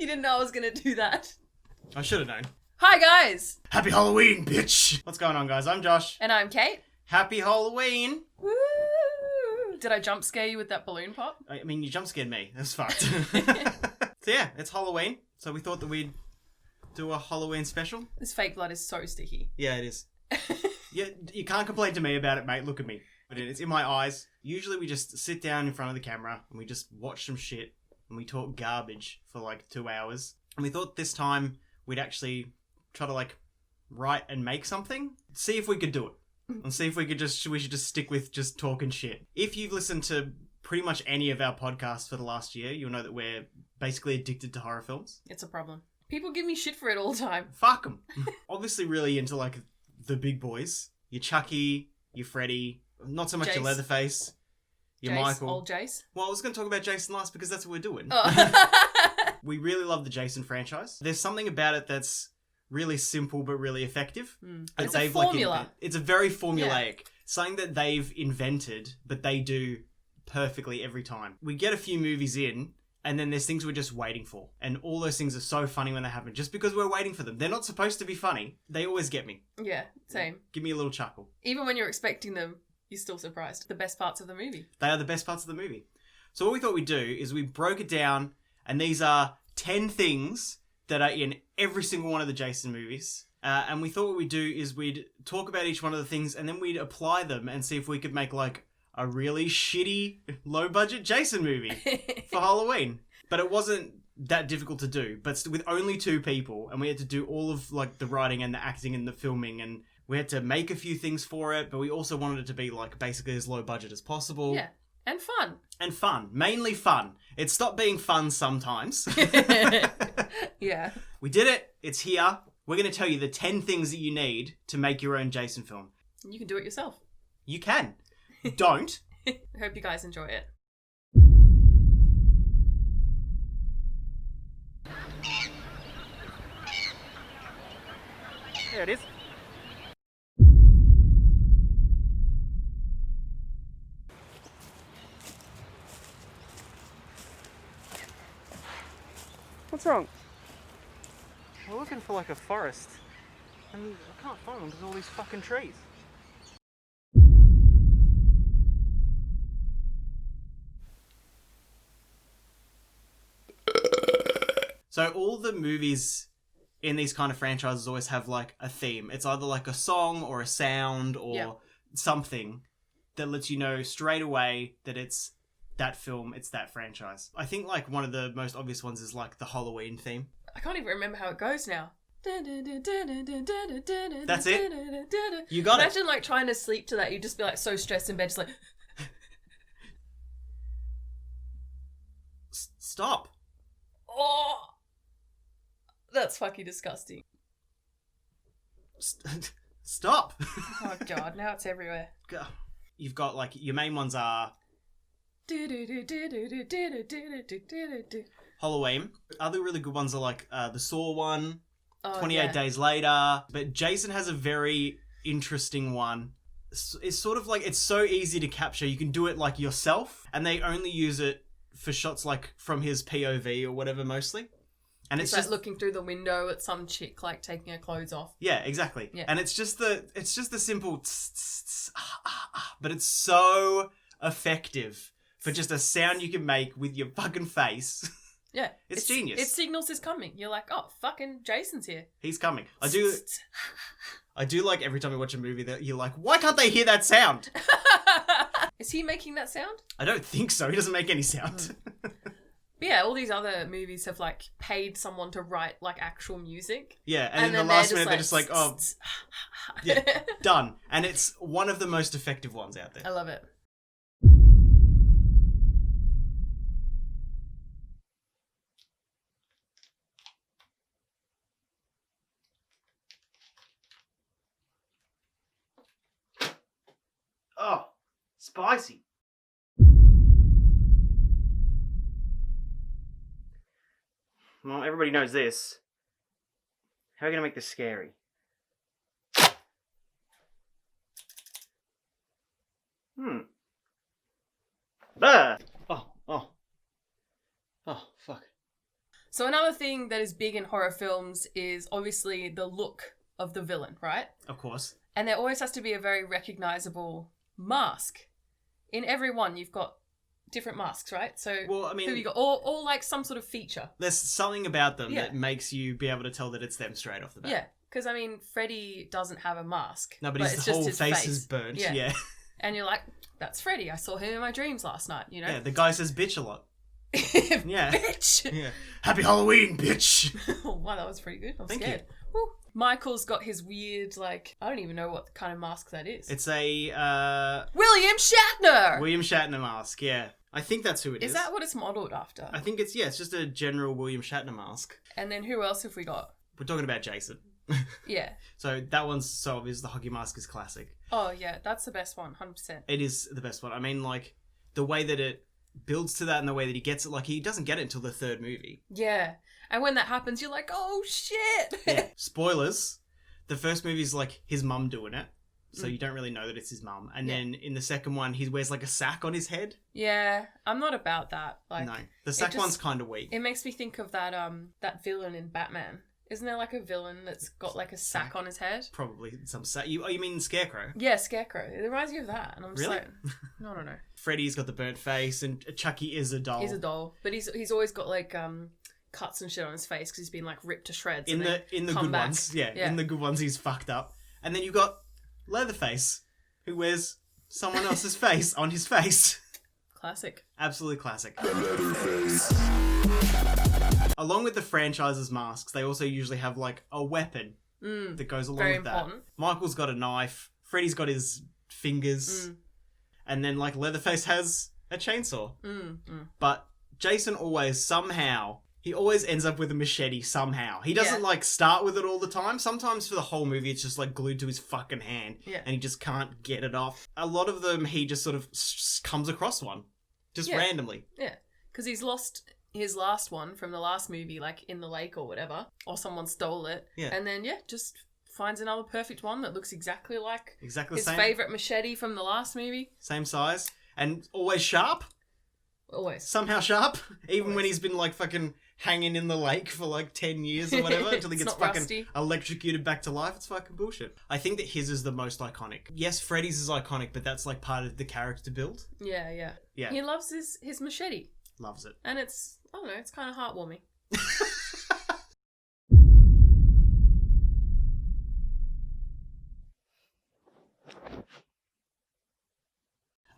You didn't know I was going to do that. I should have known. Hi, guys. Happy Halloween, bitch! What's going on, guys? I'm Josh. And I'm Kate. Happy Halloween! Woo! Did I jump scare you with that balloon pop? I mean, you jump scared me. That's fucked. So yeah, it's Halloween. So we thought that we'd do a Halloween special. This fake blood is so sticky. Yeah, it is. Yeah, you can't complain to me about it, mate. Look at me. But it's in my eyes. Usually we just sit down in front of the camera and we just watch some shit and we talk garbage for like 2 hours. And we thought this time we'd actually try to like write and make something. See if we could do it. And see if we should just stick with just talking shit. If you've listened to pretty much any of our podcasts for the last year, you'll know that we're basically addicted to horror films. It's a problem. People give me shit for it all the time. Fuck them. Obviously really into like the big boys. Your Chucky, your Freddy, not so much Jace. your Leatherface, your Jace, Michael. old Jace. Well, I was going to talk about Jason last because that's what we're doing. Oh. We really love the Jason franchise. There's something about it that's really simple but really effective. It's a formula. It's a very formulaic. Something that they've invented, but they do perfectly every time. We get a few movies in, and then there's things we're just waiting for. And all those things are so funny when they happen, just because we're waiting for them. They're not supposed to be funny. They always get me. Yeah, same. Give me a little chuckle. Even when you're expecting them, you're still surprised. The best parts of the movie. They are the best parts of the movie. So what we thought we'd do is we broke it down, and these are 10 things that are in every single one of the Jason movies. And we thought what we'd do is we'd talk about each one of the things, and then we'd apply them and see if we could make like a really shitty, low-budget Jason movie for Halloween. But it wasn't that difficult to do. But with only 2 people, and we had to do all of like the writing and the acting and the filming, and we had to make a few things for it, but we also wanted it to be like basically as low budget as possible. Yeah, and fun. And fun. Mainly fun. It stopped being fun sometimes. Yeah. We did it. It's here. We're going to tell you the 10 things that you need to make your own Jason film. You can do it yourself. You can. Don't. I hope you guys enjoy it. There it is. What's wrong? We're looking for like a forest. And I can't find one because of all these fucking trees. So all the movies in these kind of franchises always have like a theme. It's either like a song or a sound or something that lets you know straight away that it's that film, it's that franchise. I think like one of the most obvious ones is like the Halloween theme. I can't even remember how it goes now. That's it. You got it. Imagine like trying to sleep to that. You'd just be like so stressed in bed, just like... Stop. Oh! That's fucking disgusting. Stop. Oh god, now it's everywhere. You've got like, your main ones are Halloween. Other really good ones are like the Saw one, 28 Days Later. But Jason has a very interesting one. It's sort of like, it's so easy to capture. You can do it like yourself, and they only use it for shots like from his POV or whatever mostly. And it's like just looking through the window at some chick like taking her clothes off. Yeah, exactly. Yeah. And it's just the simple but it's so effective for just a sound you can make with your fucking face. Yeah. It's genius. It signals he's coming. You're like, oh, fucking Jason's here. He's coming. I do like every time I watch a movie that you're like, why can't they hear that sound? Is he making that sound? I don't think so. He doesn't make any sound. But yeah, all these other movies have like paid someone to write like actual music. Yeah, and in the last minute they're just like, oh, yeah, done. And it's one of the most effective ones out there. I love it. Oh, spicy. Well, everybody knows this. How are we going to make this scary? Bah! Oh, fuck. So another thing that is big in horror films is obviously the look of the villain, right? Of course. And there always has to be a very recognizable mask. In every one, you've got different masks, right? So Well, I mean, who have you got? Or like some sort of feature. there's something about them Yeah. that makes you be able to tell that it's them straight off the bat. Yeah, because I mean, Freddy doesn't have a mask. No, but it's his just whole his face is burnt. Yeah. Yeah. And you're like, that's Freddy. I saw him in my dreams last night, you know? Yeah, the guy says bitch a lot. Yeah. Bitch! Yeah. Happy Halloween, bitch! Oh, wow, that was pretty good. I'm Thank scared. Woo. Michael's got his weird, like, I don't even know what kind of mask that is. It's a William Shatner! William Shatner mask, yeah. I think that's who it is. Is that what it's modelled after? I think it's just a general William Shatner mask. And then who else have we got? We're talking about Jason. Yeah. So that one's so obvious. The hockey mask is classic. Oh, yeah, that's the best one, 100%. It is the best one. I mean, like, the way that it builds to that and the way that he gets it, like, he doesn't get it until the third movie. Yeah. And when that happens, you're like, oh, shit! Yeah. Spoilers. The first movie's, like, his mum doing it. So you don't really know that it's his mum. And then in the second one, he wears, like, a sack on his head. Yeah, I'm not about that. Like, No. The sack one's kind of weak. It makes me think of that villain in Batman. Isn't there like a villain that's got like a sack on his head? Probably some sack. You mean Scarecrow? Yeah, Scarecrow. It reminds me of that. And I'm just Really? like, I don't know. Freddy's got the burnt face and Chucky is a doll. He's a doll. But he's always got like cuts and shit on his face because he's been like ripped to shreds. In the good back. ones. Yeah, in the good ones he's fucked up. And then you've got Leatherface, who wears someone else's face on his face. Classic. Absolutely classic. Along with the franchise's masks, they also usually have like a weapon that goes along Very with important. that. Michael's got a knife. Freddy's got his fingers. And then like Leatherface has a chainsaw. But Jason always he always ends up with a machete somehow. He doesn't like start with it all the time. Sometimes for the whole movie it's just like glued to his fucking hand and he just can't get it off. A lot of them he just sort of comes across one. Just randomly. Yeah. Because he's lost his last one from the last movie, like in the lake or whatever, or someone stole it. Yeah. And then, just finds another perfect one that looks exactly like the his same. favourite machete from the last movie. Same size. And always sharp. Always. Somehow sharp. Even when he's been like fucking hanging in the lake for like 10 years or whatever until he gets fucking rusty. electrocuted back to life. It's fucking bullshit. I think that his is the most iconic. Yes, Freddy's is iconic, but that's like part of the character build. Yeah. He loves his machete. Loves it. And it's, I don't know, it's kind of heartwarming.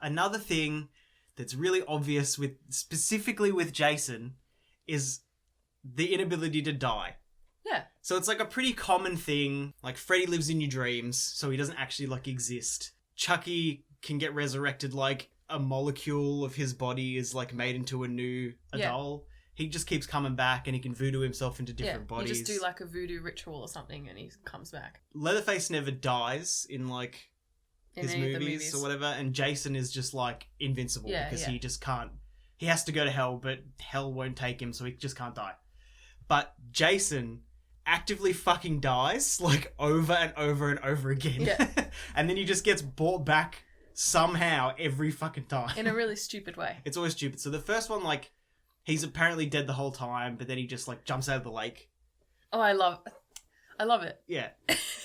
Another thing that's really obvious specifically with Jason is the inability to die. Yeah. So it's like a pretty common thing. Like Freddy lives in your dreams, so he doesn't actually like exist. Chucky can get resurrected like a molecule of his body is like made into a doll. He just keeps coming back and he can voodoo himself into different bodies. You just do like a voodoo ritual or something and he comes back. Leatherface never dies in like his movies or whatever, and Jason is just like invincible because he just can't. He has to go to hell, but hell won't take him, so he just can't die. But Jason actively fucking dies like over and over and over again. Yeah. And then he just gets brought back somehow every fucking time. In a really stupid way. It's always stupid. So the first one, like, he's apparently dead the whole time, but then he just like jumps out of the lake. Oh, I love it. Yeah.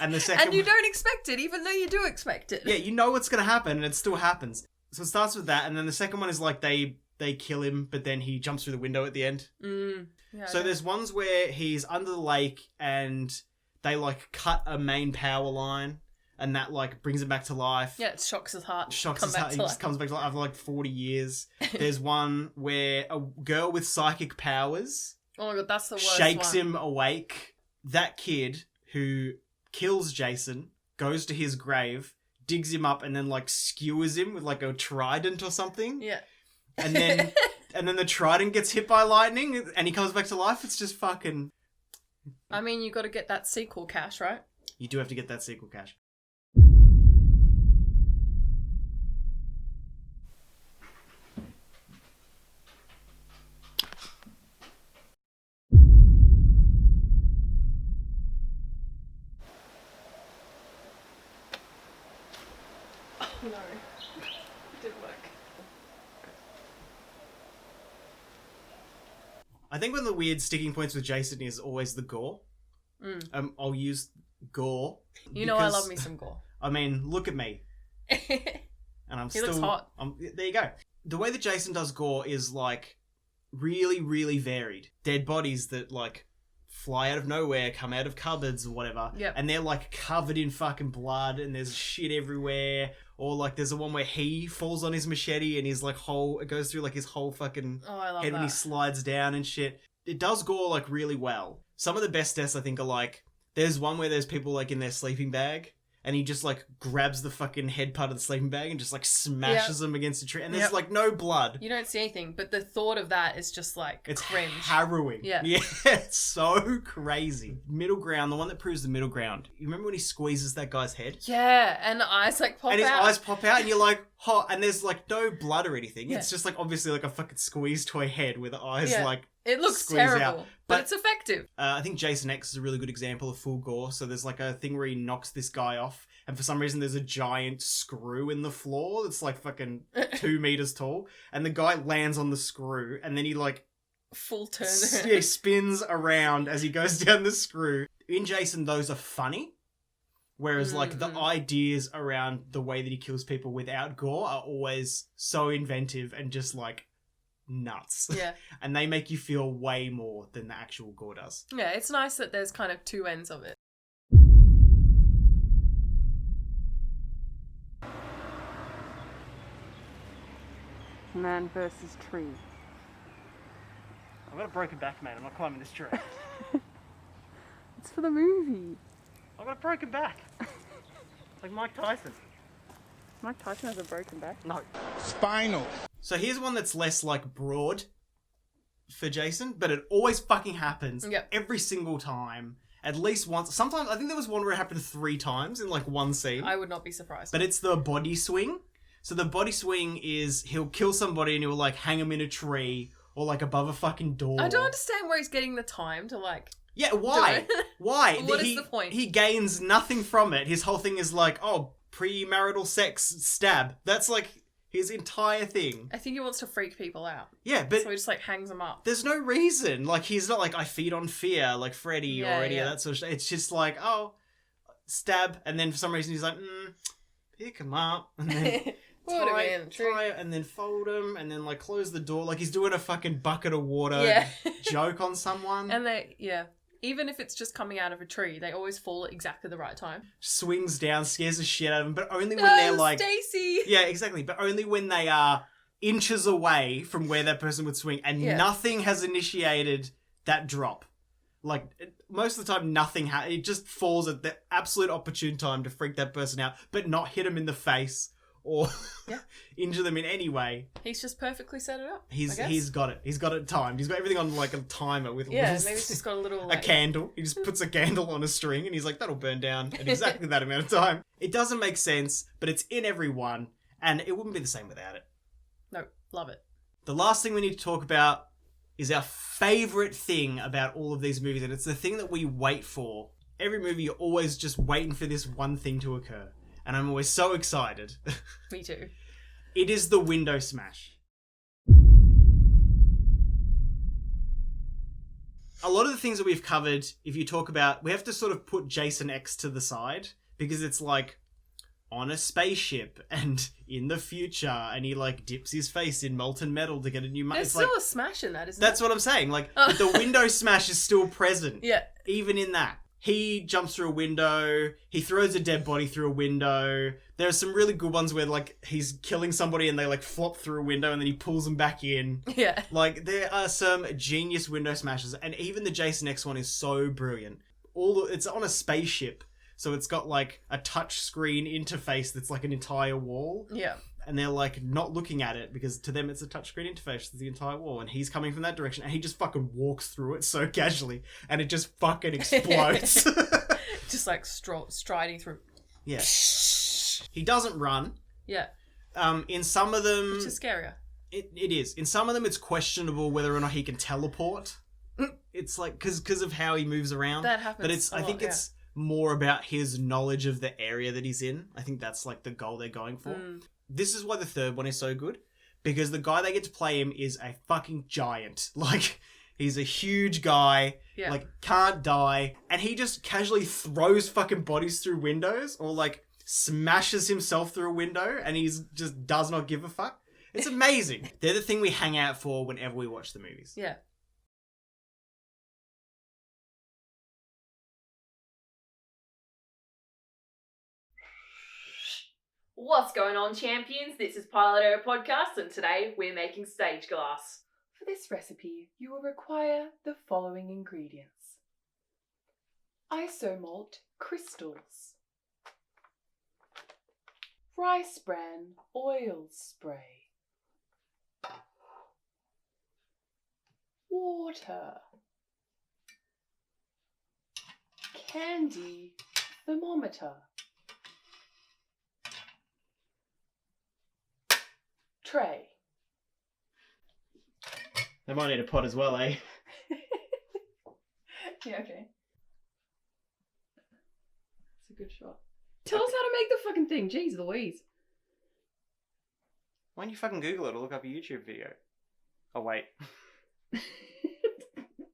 And the second and you don't expect it, even though you do expect it. Yeah, you know what's going to happen, and it still happens. So it starts with that, and then the second one is like they kill him, but then he jumps through the window at the end. Yeah, so there's ones where he's under the lake, and they like cut a main power line, and that like brings him back to life. Yeah, it shocks his heart. He just comes back to life after like 40 years. There's one where a girl with psychic powers oh my god, that's the worst shakes one. him awake. That kid who kills Jason goes to his grave, digs him up, and then like skewers him with like a trident or something. Yeah. And then the trident gets hit by lightning and he comes back to life. It's just fucking... I mean, you got to get that sequel cash, right? You do have to get that sequel cash. No. It didn't work. I think one of the weird sticking points with Jason is always the gore. I'll use gore. You know I love me some gore. I mean, look at me. And I'm He looks hot. There you go. The way that Jason does gore is like really, really varied. Dead bodies that like fly out of nowhere, come out of cupboards or whatever. Yep. And they're like covered in fucking blood and there's shit everywhere. Or like there's a one where he falls on his machete and his like it goes through like his whole fucking head when he slides down and shit. It does gore like really well. Some of the best deaths I think are like, there's one where there's people like in their sleeping bag and he just like grabs the fucking head part of the sleeping bag and just like smashes them against a tree and there's like no blood. You don't see anything, but the thought of that is just like it's cringe. Harrowing. Yeah. It's so crazy. Middle ground, the one that proves the middle ground. You remember when he squeezes that guy's head? Yeah, and the eyes like pop out. And his eyes pop out and you're like, and there's like no blood or anything. Yeah. It's just like obviously like a fucking squeeze toy head with the eyes like it looks terrible, but it's effective. I think Jason X is a really good example of full gore. So there's like a thing where he knocks this guy off and for some reason there's a giant screw in the floor that's like fucking 2 meters tall and the guy lands on the screw and then he like full turn spins around as he goes down the screw. In Jason, those are funny. Whereas like the ideas around the way that he kills people without gore are always so inventive and just like nuts. Yeah. And they make you feel way more than the actual gore does. Yeah, it's nice that there's kind of two ends of it. Man versus tree. I've got a broken back, man. I'm not climbing this tree. It's for the movie. I've got a broken back. Like Mike Tyson. Mike Tyson has a broken back? No. Spinal. So here's one that's less like broad for Jason, but it always fucking happens. Yep. Every single time. At least once. Sometimes, I think there was one where it happened 3 times in like one scene. I would not be surprised. But it's the body swing. So the body swing is he'll kill somebody and he'll like hang him in a tree or like above a fucking door. I don't understand where he's getting the time to like... Yeah, why? Why? What is the point? He gains nothing from it. His whole thing is like, oh, premarital sex, stab. That's like his entire thing. I think he wants to freak people out. Yeah, but... So he just like hangs them up. There's no reason. Like, he's not like, I feed on fear, like Freddy or any of that sort of shit. It's just like, oh, stab. And then for some reason he's like, pick him up. And then... tie, and then fold him, and then like close the door, like he's doing a fucking bucket of water joke on someone. And even if it's just coming out of a tree, they always fall at exactly the right time. Swings down, scares the shit out of them, but only when they're like Stacy. Yeah, exactly. But only when they are inches away from where that person would swing, and nothing has initiated that drop. Like most of the time, nothing. It just falls at the absolute opportune time to freak that person out, but not hit them in the face. Or injure them in any way. He's just perfectly set it up. He's got it. He's got it timed. He's got everything on like a timer with maybe he's just got a little like... a candle. He just puts a candle on a string and he's like, that'll burn down at exactly that amount of time. It doesn't make sense, but it's in every one, and it wouldn't be the same without it. No, love it. The last thing we need to talk about is our favourite thing about all of these movies, and it's the thing that we wait for. Every movie, you're always just waiting for this one thing to occur. And I'm always so excited. Me too. It is the window smash. A lot of the things that we've covered, if you talk about, we have to sort of put Jason X to the side because it's like on a spaceship and in the future, and he like dips his face in molten metal to get a new... There's still a smash in that, isn't That's what I'm saying. Like, but the window smash is still present. Yeah. Even in that. He jumps through a window. He throws a dead body through a window. There are some really good ones where, like, he's killing somebody and they, like, flop through a window and then he pulls them back in. Yeah. Like, there are some genius window smashes. And even the Jason X one is so brilliant. It's on a spaceship. So it's got, like, a touch screen interface that's, like, an entire wall. Yeah. And they're, like, not looking at it because to them it's a touchscreen interface to the entire wall. And he's coming from that direction and he just fucking walks through it so casually and it just fucking explodes. Just, like, striding through. Yeah. He doesn't run. Yeah. In some of them... Which is scarier. It is. In some of them it's questionable whether or not he can teleport. It's, like, because of how he moves around. That happens But I think it's more about his knowledge of the area that he's in. I think that's, like, the goal they're going for. This is why the third one is so good, because the guy they get to play him is a fucking giant. Like, He's a huge guy, Yeah. like, can't die, and he just casually throws fucking bodies through windows or, like, smashes himself through a window, and he's just does not give a fuck. It's amazing. They're the thing we hang out for whenever we watch the movies. Yeah. What's going on, champions? This is Pilot Air Podcast, and today we're making stage glass. For this recipe, you will require the following ingredients: isomalt crystals, rice bran oil spray, water, candy thermometer, tray. They might need a pot as well, eh? Yeah, okay. That's a good shot. Tell us how to make the fucking thing. Jeez Louise. Why don't you fucking Google it or look up a YouTube video? Oh, wait.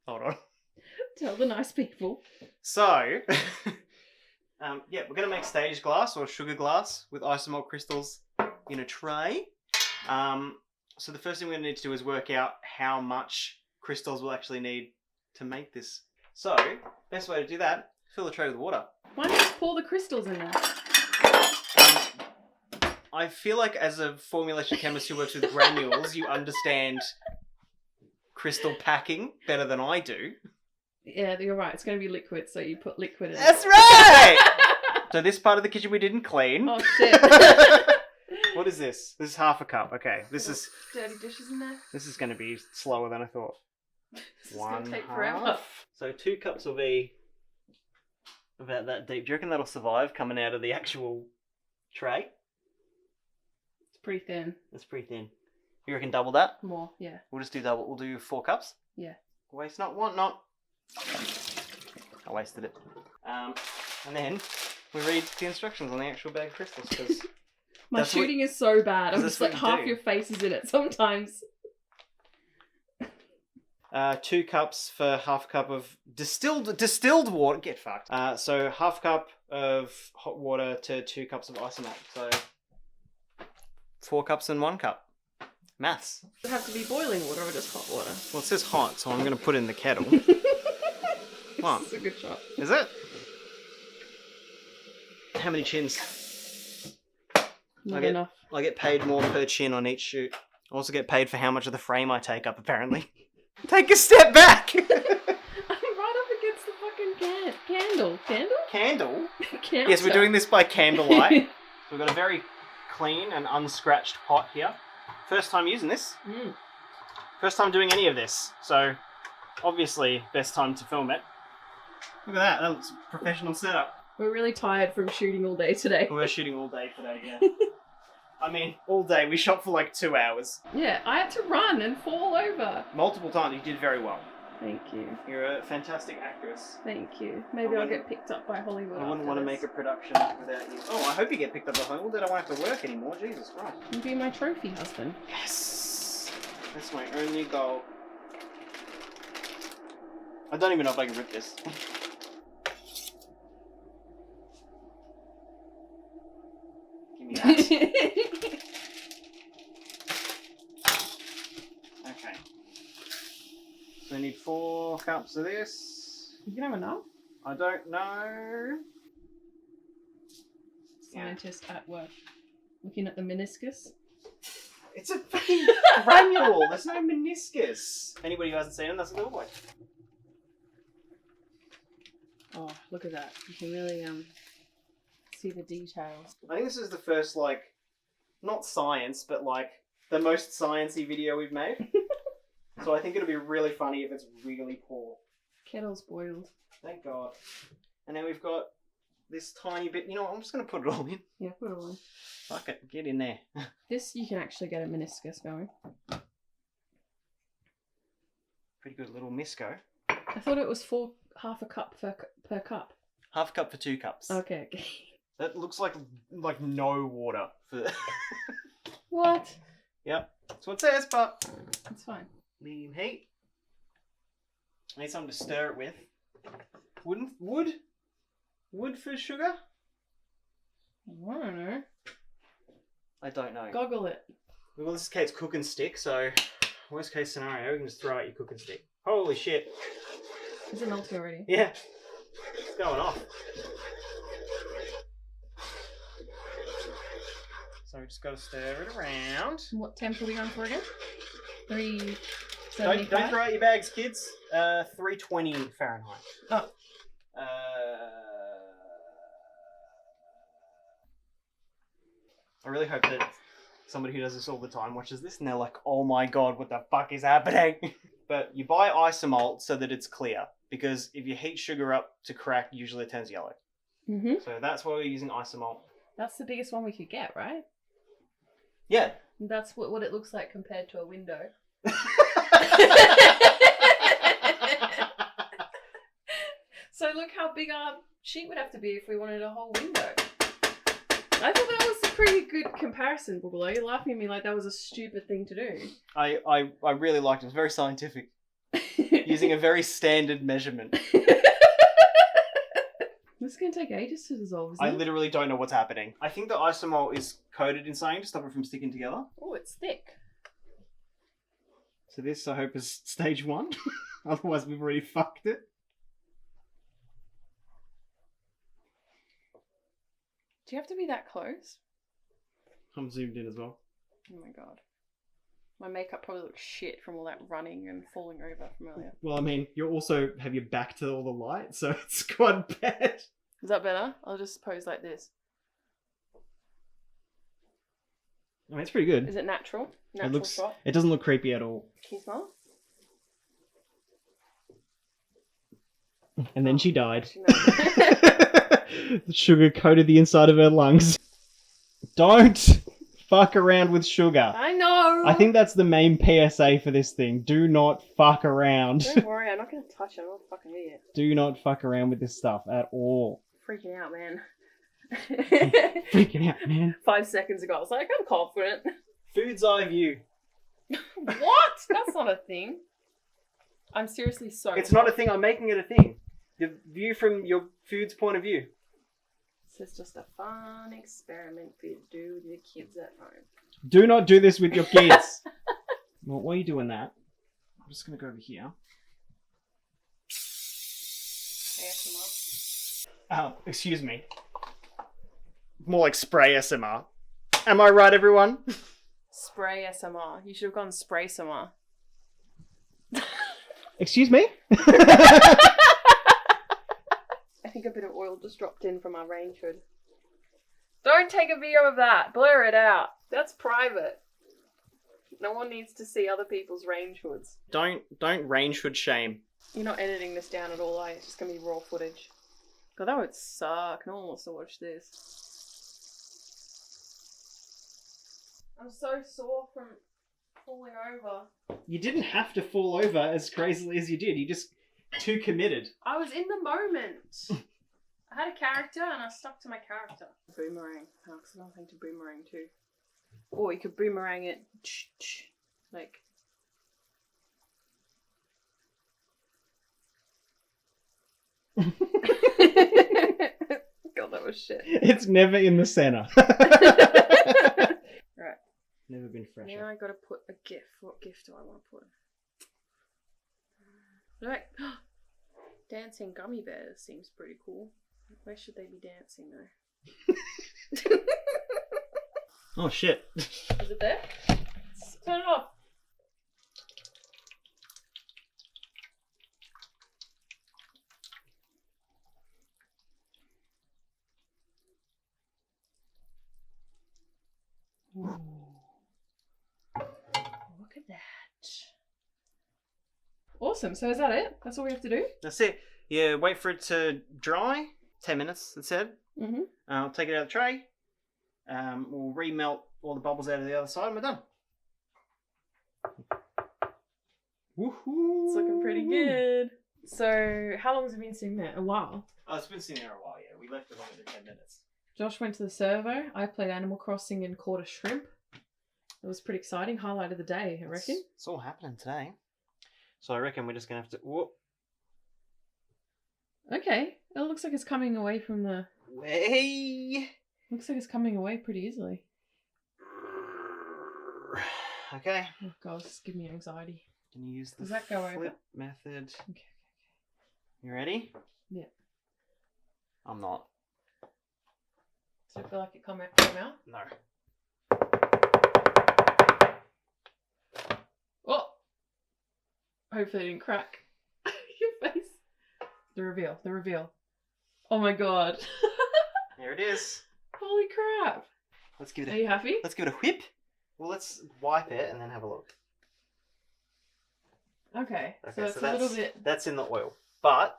Hold on. Tell the nice people. So, yeah, we're going to make stage glass or sugar glass with isomalt crystals in a tray. So the first thing we're going to need to do is work out how much crystals we'll actually need to make this. So, best way to do that, fill the tray with water. Why not just pour the crystals in there? I feel like as a formulation chemist who works with granules, you understand crystal packing better than I do. Yeah, you're right. It's going to be liquid, so you put liquid in it. That's right! So this part of the kitchen we didn't clean. Oh, shit. What is this? This is half a cup. Okay, this is Dirty dishes in there. this is going to be slower than I thought. This is going to take forever. Half. So 2 cups will be about that deep. Do you reckon that'll survive coming out of the actual tray? It's pretty thin. That's pretty thin. You reckon double that? More, yeah. We'll just do double. We'll do 4 cups. Yeah. Waste not, want not. I wasted it. And then we read the instructions on the actual bag of crystals because My shooting is so bad. I'm that's just what like you half do. your face is in it sometimes. 2 cups for half cup of distilled water. Get fucked. So half cup of hot water to 2 cups of isomalt. So 4 cups and 1 cup. Maths. Does it have to be boiling water or just hot water? Well, it says hot, so I'm going to put it in the kettle. What? That's a good shot. Is it? How many chins? Not Okay. enough. I get paid more per chin on each shoot. I also get paid for how much of the frame I take up, apparently. Take a step back! I'm right up against the fucking candle. Candle? Candle? Counter. Yes, we're doing this by candlelight. So we've got a very clean and unscratched pot here. First time using this. Mm. First time doing any of this. So, obviously, best time to film it. Look at that. That looks a professional setup. We're really tired from shooting all day today. We're shooting all day today, yeah. I mean, all day. We shot for like 2 hours. Yeah, I had to run and fall over. Multiple times. You did very well. Thank you. You're a fantastic actress. Thank you. Maybe I'll get picked up by Hollywood. I wouldn't want to make a production without you. Oh, I hope you get picked up by Hollywood. Then I won't have to work anymore. Jesus Christ. You be my trophy husband. Yes! That's my only goal. I don't even know if I can rip this. Give me that. Okay. So I need 4 cups of this. You can have enough. I don't know. Scientist at work. Looking at the meniscus. It's a fucking granule. There's no meniscus. Anybody who hasn't seen it, that's a little boy. Oh, look at that. You can really see the details. I think this is the first, like, not science, but like the most sciencey video we've made. So I think it'll be really funny if it's really poor. Kettle's boiled. Thank God. And now we've got this tiny bit. You know what? I'm just going to put it all in. Yeah, put it on. Fuck it. Get in there. This, you can actually get a meniscus going. Pretty good little misco. I thought it was half a cup per cup. Half a cup for 2 cups. Okay. That looks like no water. For... What? Yep. That's what it says, but... It's fine. Medium heat. I need something to stir it with. Wood for sugar? I don't know. I don't know. Goggle it. Well, this is Kate's cooking stick, so worst case scenario, we can just throw out your cooking stick. Holy shit. Is it melting already? Yeah. It's going off. So we just got to stir it around. What temp are we going for again? 375? Don't throw out your bags, kids. 320 Fahrenheit. Oh. I really hope that somebody who does this all the time watches this and they're like, oh my god, what the fuck is happening? But you buy isomalt so that it's clear, because if you heat sugar up to crack, usually it turns yellow. Mm-hmm. So that's why we're using isomalt. That's the biggest one we could get, right? Yeah. That's what it looks like compared to a window. So look how big our sheet would have to be if we wanted a whole window. I thought that was a pretty good comparison, Boogaloo. You're laughing at me like that was a stupid thing to do. I really liked it. It was very scientific. Using a very standard measurement. This is going to take ages to dissolve, isn't I it? literally don't know what's happening. I think the isomalt is coated in something to stop it from sticking together. Oh, it's thick. So this, I hope, is stage 1. Otherwise, we've already fucked it. Do you have to be that close? I'm zoomed in as well. Oh my god. My makeup probably looks shit from all that running and falling over from earlier. Well, I mean, you also have your back to all the light, so it's quite bad. Is that better? I'll just pose like this. I mean, it's pretty good. Is it natural? Natural It looks. shot? It doesn't look creepy at all. Can you smell? And then she died. She knows. The sugar coated the inside of her lungs. Don't fuck around with sugar. I know! I think that's the main PSA for this thing. Do not fuck around. Don't worry, I'm not going to touch it. I'm not a fucking idiot. Do not fuck around with this stuff at all. Freaking out, man. Freaking out, man. 5 seconds ago, I was like, I'm confident. Food's eye view. What? That's not a thing. I'm seriously so... It's not a thing. I'm making it a thing. The view from your food's point of view. This is just a fun experiment for you to do with your kids at home. Do not do this with your kids. Well, while you're doing that, I'm just going to go over here. ASMR. Oh, excuse me. More like spray SMR. Am I right, everyone? Spray SMR. You should have gone spray SMR. Excuse me? I think a bit of oil just dropped in from our range hood. Don't take a video of that. Blur it out. That's private. No one needs to see other people's range hoods. Don't range hood shame. You're not editing this down at all, are you? It's just going to be raw footage. God, that would suck. No one wants to watch this. I'm so sore from falling over. You didn't have to fall over as crazily as you did. You just too committed. I was in the moment. I had a character and I stuck to my character. Boomerang. Oh, because I don't think to boomerang too. Or you could boomerang it. Like. God, that was shit. It's never in the center. Right. Never been fresher. Now I gotta put a GIF. What GIF do I want to put? Like, dancing gummy bears seems pretty cool. Where should they be dancing though? Oh shit. Is it there? Turn it off. Ooh. Look at that. Awesome. So is that it? That's all we have to do? That's it. Yeah, wait for it to dry. 10 minutes, it said. Mm-hmm. I'll take it out of the tray. We'll remelt all the bubbles out of the other side and we're done. Woohoo! It's looking pretty good. So how long has it been sitting there? A while. Oh, it's been sitting there a while, yeah. We left it longer than 10 minutes. Josh went to the servo. I played Animal Crossing and caught a shrimp. It was pretty exciting. Highlight of the day, I reckon. It's all happening today. So I reckon we're just going to have to... Whoop. Okay. It looks like it's coming away from the... Way. Looks like it's coming away pretty easily. Okay. Oh god, just give me anxiety. Can you use the Does that go over? flip method? Okay. You ready? Yeah. I'm not. Does it feel like it came out? No. Oh! Hopefully it didn't crack. Your face. The reveal. Oh my god. Here it is. Holy crap. Let's give Are it you happy? Let's give it a whip. Well, let's wipe it and then have a look. Okay, so Okay, it's so a that's little bit... that's in the oil, but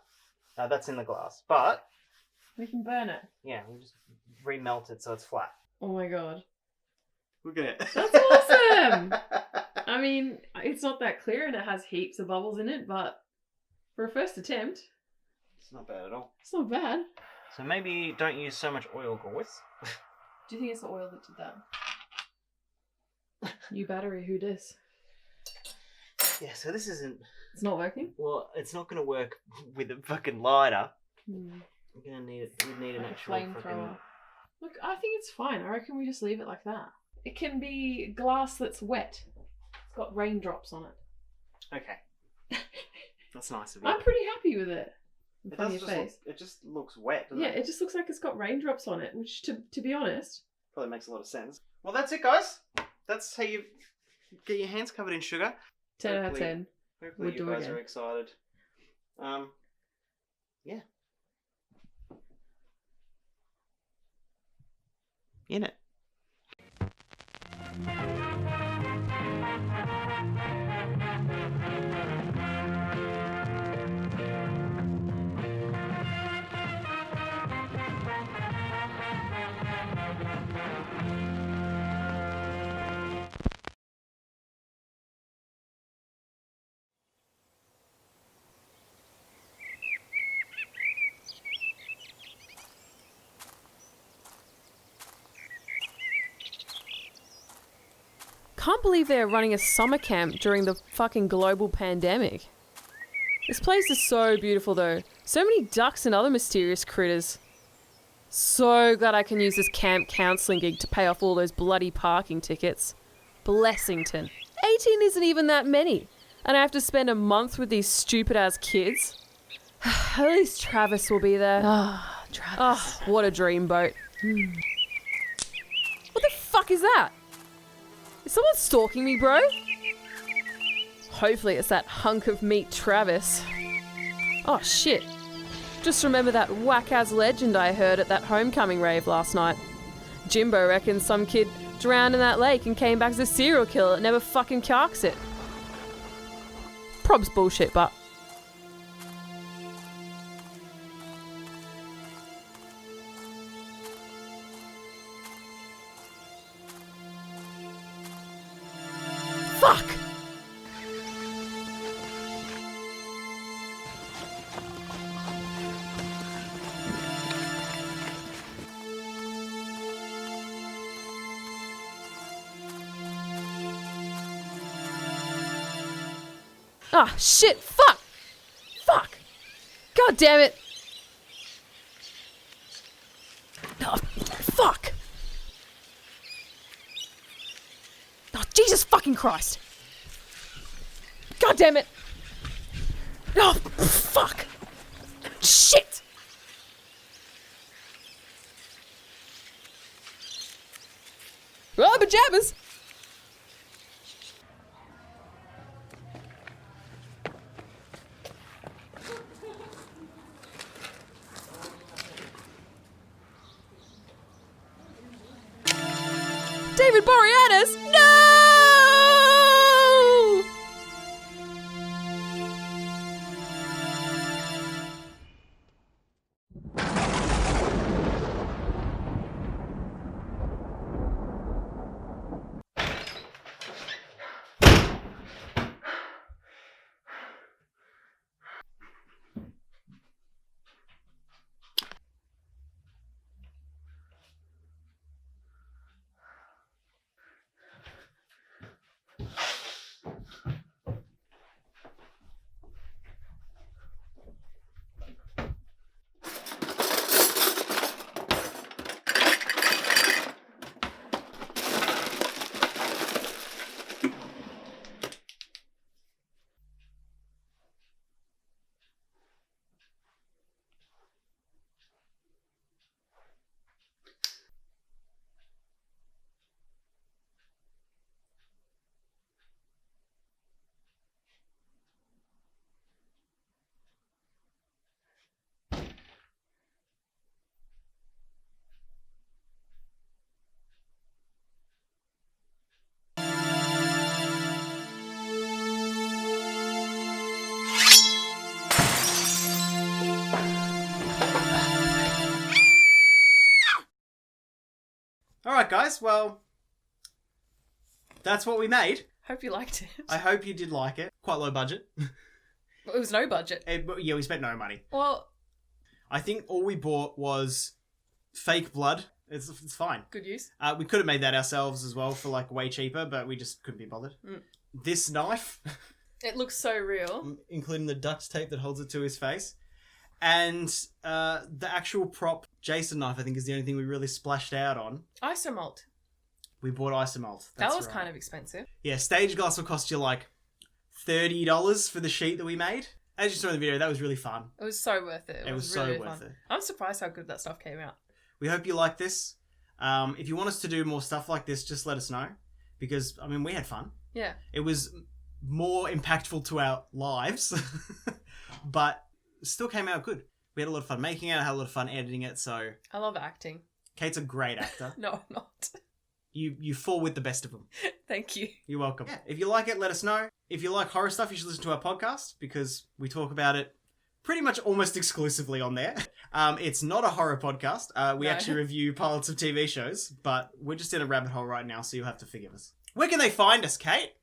that's in the glass. But We can burn it. yeah, we just remelt it so it's flat. Oh my god. Look at it. That's awesome! I mean, it's not that clear and it has heaps of bubbles in it, but for a first attempt, It's not bad at all. it's not bad. So maybe don't use so much oil, guys. Do you think it's the oil that did that? New battery, who dis? Yeah, so this isn't... It's not working? Well, it's not going to work with a fucking lighter. Hmm. We're going to need it. We need an Like a actual flamethrower. fucking... Look, I think it's fine. I reckon we just leave it like that. It can be glass that's wet. It's got raindrops on it. Okay. That's nice of you. I'm pretty happy with it. In It front does of your just face. look, it just looks wet, doesn't Yeah, it? it just looks like it's got raindrops on it, which, to be honest... Probably makes a lot of sense. Well, that's it, guys. That's how you get your hands covered in sugar. 10 out of Hopefully- 10. Hopefully Would you do guys again. are excited. Yeah. In it. Can't believe they're running a summer camp during the fucking global pandemic. This place is so beautiful though. So many ducks and other mysterious critters. So glad I can use this camp counselling gig to pay off all those bloody parking tickets. Blessington. 18 isn't even that many. And I have to spend a month with these stupid ass kids. At least Travis will be there. Ah, Travis. Oh, what a dreamboat. What the fuck is that? Is someone stalking me, bro? Hopefully it's that hunk of meat Travis. Oh shit. Just remember that whack-ass legend I heard at that homecoming rave last night. Jimbo reckons some kid drowned in that lake and came back as a serial killer that never fucking carks it. Prob's bullshit, but... Fuck! Ah, shit! Fuck! Fuck! God damn it! Oh, fuck! Oh, Jesus fucking Christ! God damn it! Oh, fuck! Shit! Rubber jabbers! David Boreanaz! No! Alright, guys, well, that's what we made. Hope you liked it. I hope you did like it. Quite low budget. It was no budget. Yeah, we spent no money. Well, I think all we bought was fake blood. It's fine. good use. We could have made that ourselves as well for like way cheaper, but we just couldn't be bothered. Mm. This knife, It looks so real. including the duct tape that holds it to his face, and the actual prop Jason knife, I think is the only thing we really splashed out on. Isomalt. We bought Isomalt. That was kind of expensive. Yeah, stage glass will cost you like $30 for the sheet that we made. As you saw in the video, that was really fun. It was so worth it. It was really so fun. worth it. I'm surprised how good that stuff came out. We hope you like this. If you want us to do more stuff like this, just let us know. Because, I mean, we had fun. Yeah. It was more impactful to our lives, but still came out good. We had a lot of fun making it. I had a lot of fun editing it, so... I love acting. Kate's a great actor. No, I'm not. You fall with the best of them. Thank you. You're welcome. Yeah. If you like it, let us know. If you like horror stuff, you should listen to our podcast, because we talk about it pretty much almost exclusively on there. It's not a horror podcast. We No. actually review pilots of TV shows, but we're just in a rabbit hole right now, so you'll have to forgive us. Where can they find us, Kate?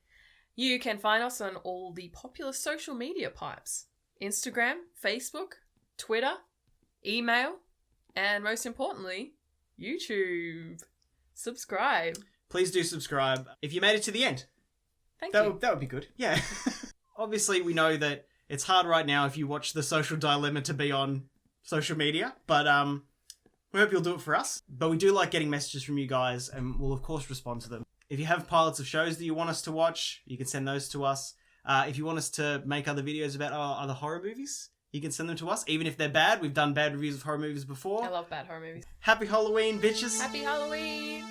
You can find us on all the popular social media pipes. Instagram, Facebook, Twitter, email, and most importantly, YouTube. Subscribe. Please do subscribe. If you made it to the end, Thank that you. would be good. Yeah. Obviously, we know that it's hard right now if you watch The Social Dilemma to be on social media, but we hope you'll do it for us. But we do like getting messages from you guys, and we'll of course respond to them. If you have pilots of shows that you want us to watch, you can send those to us. If you want us to make other videos about other horror movies, you can send them to us, even if they're bad. We've done bad reviews of horror movies before. I love bad horror movies. Happy Halloween, bitches! Happy Halloween!